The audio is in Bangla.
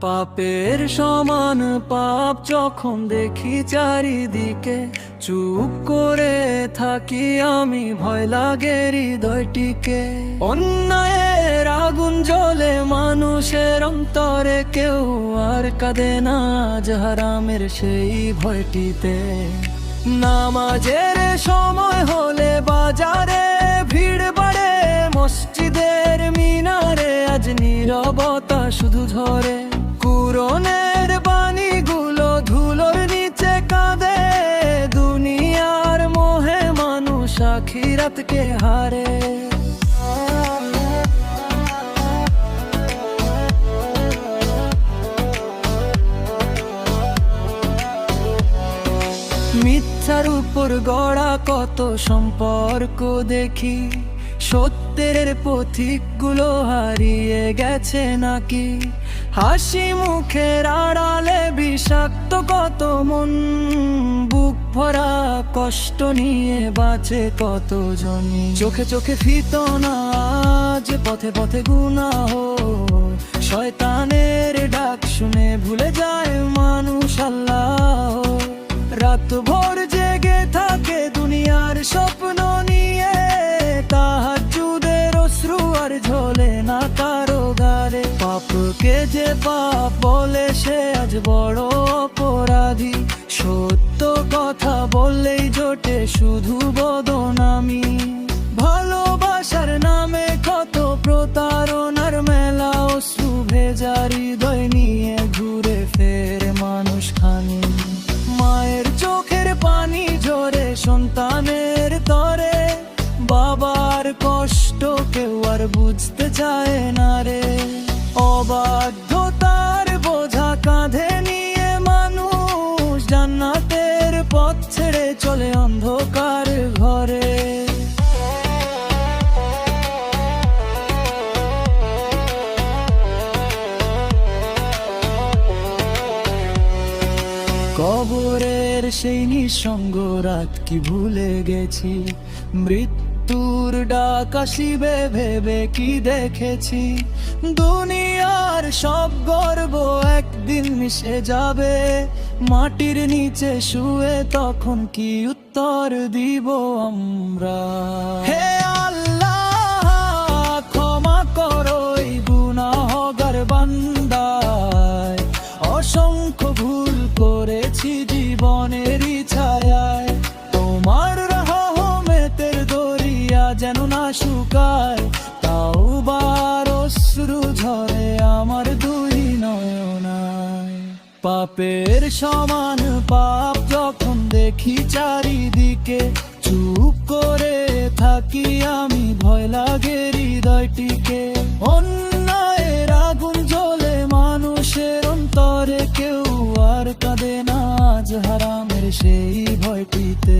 পাপের সমান পাপ যখন দেখি চারিদিকে, চুপ করে থাকি আমি, ভয় লাগে হৃদয়টিকে। অন্যায়ের আগুন জ্বলে মানুষের অন্তরে, কেউ আর কাঁদে না আজ হারামের সেই ভয়টিতে। নামাজের সময় হলে বাজারে ভিড় বাড়ে, মসজিদের মিনারে আজ নীরবতা শুধু ঝরে। কুরআনের বাণীগুলো ধুলোর নিচে কাঁদে, দুনিয়ার মোহে মানুষ আখিরাতকে হারে। মিথ্যার উপর গড়া কত সম্পর্ক দেখি, সত্যের পথিকগুলো হারিয়ে গেছে নাকি? হাসি মুখের আড়ালে বিষাক্ত কত মন, বুক ভরা কষ্ট নিয়ে বাঁচে কত জনই। চোখে চোখে ফিতনা আজ, পথে পথে গুনাহ, শয়তানের ডাক শুনে ভুলে যায় মানুষ আল্লাহ। রাত ভোর জেগে থাকে দুনিয়ার স্বপ্ন নিয়ে, তাহাজ্জুদের অশ্রু আর ঝোলে না কারো গারে। পাপকে যে পাপ বলে সে আজ বড় অপরাধী, সত্য কথা বললেই জোটে শুধু বদনামি। ভালোবাসার নামে কত প্রতারণার মেলা, অশ্রু ভেজা হৃদয় নিয়ে ঘুরে ফেরে মানুষ খানি। মায়ের চোখের পানি ঝরে সন্তানের তরে, বাবার কষ্ট কেউ আর বুঝতে চায় না রে। অবাধ্যতার বোঝা কাঁধে নিয়ে মানুষ জান্নাতের পথ ছেড়ে চলে অন্ধকার ঘরে। কবরের সেই নিঃসঙ্গ রাত কি ভুলে গেছি, মৃত্যুর ডাক আসিবে ভেবে কি দেখেছি। দুনিয়ার সব গর্ব একদিন মিশে যাবে, মাটির নিচে শুয়ে তখন কি উত্তর দিব আমরা? হে আল্লাহ ক্ষমা করো এই গুনাহগার বান্দায়, অসংখ্য ভুল করেছি জীবনেরই ছায়ায়। তোমার রহমতের দরিয়া যেন না শুকায়, তাওবার অশ্রু ঝরে আমার দুই নয়নায়। পাপের সমান পাপ যখন দেখি চারিদিকে, চুপ করে থাকি আমি, ভয় লাগে হৃদয়টিকে। অন্যায়ের আগুন জ্বলে মানুষের অন্তরে, কেউ আর কাঁদে না আজ হারামের সেই ভয়টিতে।